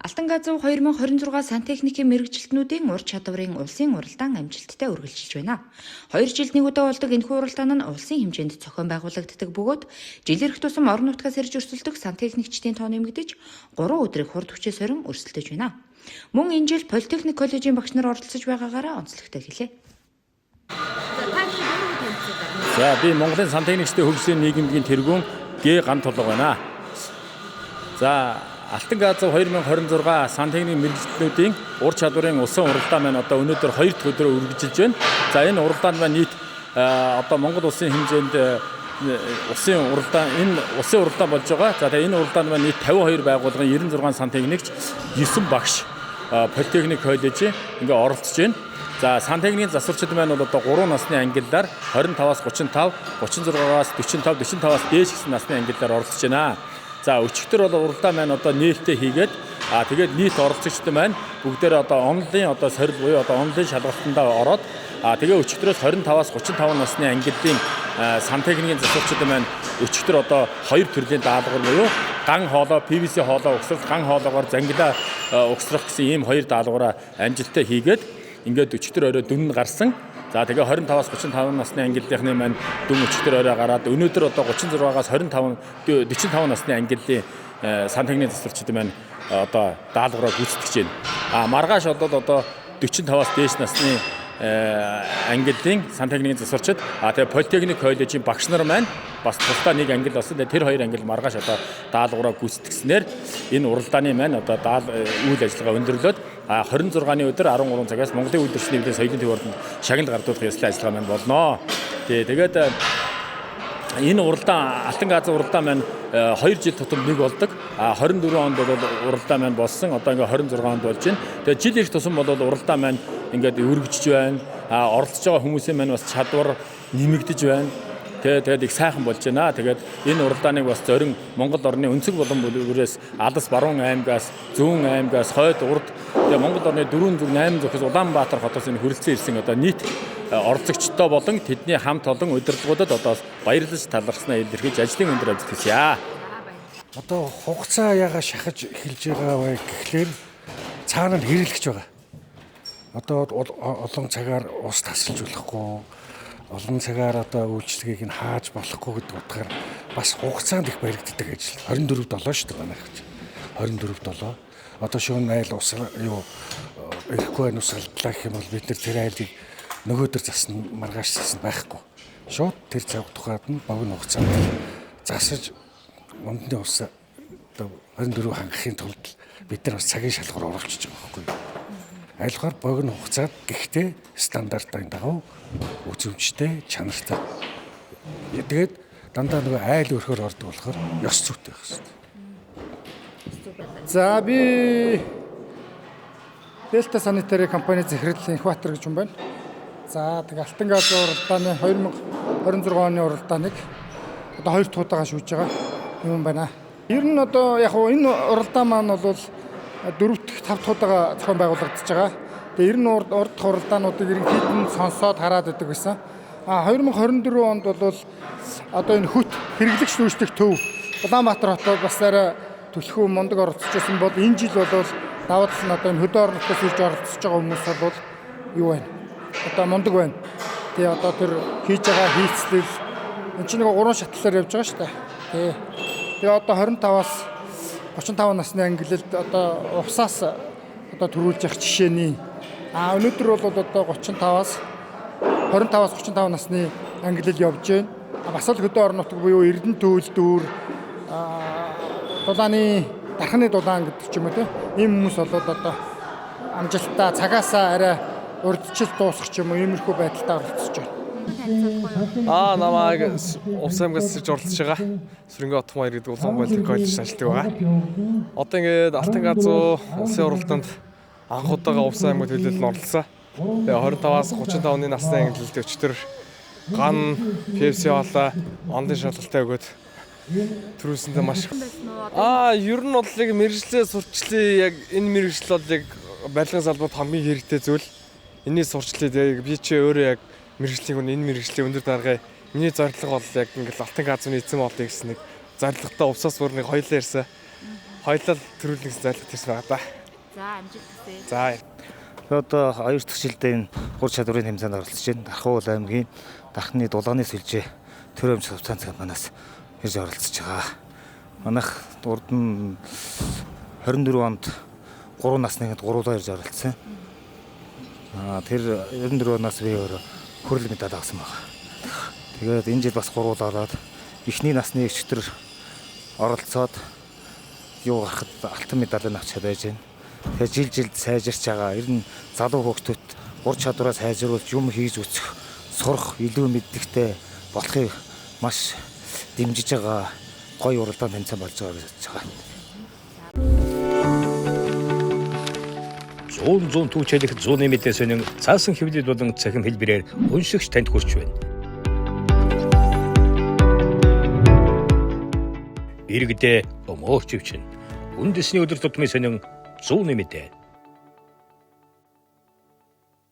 Алтан газуу 2026 сантехникийн мэргэжилтнүүдийн ур чадварын улсын уралдаан амжилттай үргэлжилж байна. 2 жилд нэг удаа болдог энэхүү уралдаан нь улсын хэмжээнд зохион байгуулагддаг бөгөөд жилэрх тусам орон нутгаас ирж өрсөлдөх сантехникчдийн тоо нэмэгдэж 3 өдрийг хурд хүчээ сорин өрсөлдөж байна. Мөн энэ жил Политехник коллежийн багш нар оролцож байгаагаараа онцлогтой хэлээ. За би Монголын сантехникчдийн хөгжлийн нийгэмдгийн тэргүүн Г ган тулга байна. За Алтан газуу 2026 сантехникийн мэргэжилтнүүдийн ур чадварын улсын уралдаан маань одоо өнөөдөр 2 дахь өдрөө үргэлжилж байна. За энэ уралдаанд маань нийт одоо Монгол улсын хэмжээнд улсын уралдаан болж байгаа. За тэгээ энэ уралдаанд маань нийт 52 байгууллагын 96 сантехникч 9 багш Политехник коллеж ингээ оролцож байна. За сантехникийн засварчид маань бол одоо 3 насны ангиллаар 25-аас 35, 36-аас 45, 45-аас дээш гэсэн насны ангиллаар оролцож байна. За өчигдөр бол уралдаан маань одоо нээлттэй хийгээд тэгээд нийт оролцогчдод маань бүгдээрээ одоо онлын одоо сорил буюу одоо онлын шалгалтандаа ороод тэгээ өчигдрөөс 25-аас 35 насны ангиллын сантехникийн засварчид маань өчигдөр одоо 2 төрлийн даалгавар буюу ган хоолой, PVC хоолой угсрал, ган хоолойгоор зангилаа угсрах гэсэн ийм 2 даалгавраа амжилттай хийгээд ингээд өчигдөр орой дүн гарсан. За тэгээ 25-аас 35 насны ангиллынхны маань дүн өчигдөр орой гараад өнөөдөр одоо 36-аас 45 насны ангиллын сантехникийн засварчид маань одоо даалгавраа гүйцэтгэж байна. Маргааш одоо 45-аас дээш насны ангиллын сантехникийн засварчид тэгээ Политехник коллежийн багш нар маань бас тусдаа нэг ангил болсон. Тэр 2 ангил маргааш одоо даалгавраа гүйцэтгснээр энэ уралдааны маань одоо үйл ажиллагаа өндөрлөөд 26-ны өдөр 13 цагаас Монголын үйлдвэрчдийн нэгдлийн соёлын төв ордонд шагнал гардуулах ёслол ажиллагаа маань болно. Тэгээд энэ уралдаан Алтан газуу уралдаан маань 2 жил тутам нэг болдог. 24 онд бол уралдаан маань болсон. Одоо ингээ 26 онд болж байна. Тэгээд жил ирэх тусам бол уралдаан маань ингээд өргөжж байна. Оролцож байгаа хүмүүсийн маань бас чадвар нэмэгдэж байна. Тэгээд их сайхан болж байна. Тэгээд энэ уралдааныг бас зорин Монгол орны өнцөг болон бүрээс Алс, Баруун аймгаас, Зүүн аймгаас, Хойд, Урд тэгээд Монгол орны 4 зүг 8 зүгээс Улаанбаатар хотоос энэ хүрэлцэн ирсэн одоо нийт оролцогчдоо болон тэдний хамт олон удирдлагуудад одоо баярлаж талархснаа илэрхийлж ажлын өндөр ажил хийе. Одоо хугацаа яга шахаж эхэлж байгаа вэ гэхлээр цаана нь хэрэглэж байгаа. Одоо олон цагаар ус тасалж болохгүй, олон цагаар одоо үйлчлэгийг нь хааж болохгүй гэдэг утгаар бас хугацаанд их баригддаг ажил. 24/7 шүү дээ манай гэж. 24/7. Одоо шөнө айл ус ирэхгүй байх усалдлаа гэх юм бол бид тэр айлыг нөгөөдөр засна, маргааш засна байхгүй. Шууд тэр цаг тухайд нь богино хугацаанд засаж мандны ус одоо 24 хангахын тулд бид нар бас цагийн шалгуур оруулчихж байгаа байхгүй. Айлгаар богино хугацаанд гэхдээ стандартын дагуу үзэмжтэй, чанартай. Тэгээд дандаа нөгөө айл өрхөөр ордог болохоор ёс зүйтэй байх хэрэгтэй. За би Delta Sanitary компани захирлын Ихбаатар гэж юм байна. За тэгээ Алтан газуу уралдааны 2026 оны уралдааныг одоо 2 дахь удаага шүүж байгаа юм байна. Ер нь одоо яг энэ уралдаан маань бол 4 дахь 5 дахь удаага зохион байгуулагдаж байгаа. Тэгээ ер нь урд дахь уралдаануудыг ерөнхийдөө нь сонсоод хараад байдаг байсан. 2024 онд бол одоо энэ хөт хэрэглэгч нүүждэх төв Улаанбаатар хотод бас арай түлхүү мундаг оролцож байсан бол энэ жил бол даваад нь одоо энэ хөдөө орон нутгаас ирж оролцож байгаа хүмүүс бол юу байна? Одоо мундаг байна. Тэгээ одоо тэр хийж байгаа хийцлэл энэ чинь нэг 3 шатлалаар явж байгаа шүү дээ. Тэгээ одоо 25-аас 35 насны ангиллалд одоо усаас одоо төрүүлж явах жишээний өнөөдөр бол одоо 25-аас 35 насны ангиллал явж байна. Бас л хөдөө орон нутаг буюу Эрдэнэ төвл дүүр дулааны дархны дулаан гэдэг ч юм уу тийм ийм хүмүүс болоод одоо амжилттай цагаасаа арай урдчил дуусах ч юм уу иймэрхүү байдалтай оролцож байна. Намайг Увс аймгаас ирж оролцож байгаа. Сүрэнгийн Отмаяр гэдэг улаан Политехник коллежид ажилладаг байгаа. Одоо ингээд Алтан газуу улсын уралдаанд анх удаага Увс аймагт хилэлд нь оролцсон. Тэгээ 25-аас 35-ны насны ангиллалд өчтөр ган, PVC хоолой, онлын шалгалтаа өгөөд төрүүлсэндээ маш ер нь бол яг мэргэжлээ сурчлаа яг энэ мэргэжил бол яг барилгын салбарт хамгийн хэрэгтэй зүйл. Энэний сурчлаа яг би чи өөрөө яг мэргэжлийн хүн энэ мэргэжлийн өндөр даргыг миний зорилго бол яг ингээл Алтан газууны эзэн болъё гэсэн нэг зорилготой увсаас бүр нэг хоёлаа ирсэн. хоёулаа төрүүлэх зорилго төрс байгаа да. За амжилт хүсье. За Одоо 2 дахь жилдээ энэ ур чадварын тэмцээнд оролцож байна. Дархуул аймгийн Дархны дулааны сүлжээ төрөмж сувцаан компаниас ирж оролцож байгаа. Манайх урд нь 24 онд 3 насныхад 3-аа ирж оролцсон. Тэр 94 оноос би өөрөө хүрэл медаль авсан байна. Тэгээд энэ жил бас 3 ороод эхний насны өчтөр оролцоод юу гарахад алтан медаль авч чадаж байна. Тэгээд жил сайжирч байгаа. Ер нь залуу хүүхдүүд ур чадвараа сайжруулж юм хийж өсөх, сурах, илүү мэддэгтэй болохыг маш дэмжиж байгаа гоё уралдаан тэмцээн болж байгаа гэж бодож байгаа. 100 түүчэлэх 100 мэдээсийн цаасан хэвлэл болон цахим хэлбэрээр уншигч танд хүрч байна. Иргэдээ өмөөч өвчин. Үндэсний өдөр тутмын сонин 100 мэдээ.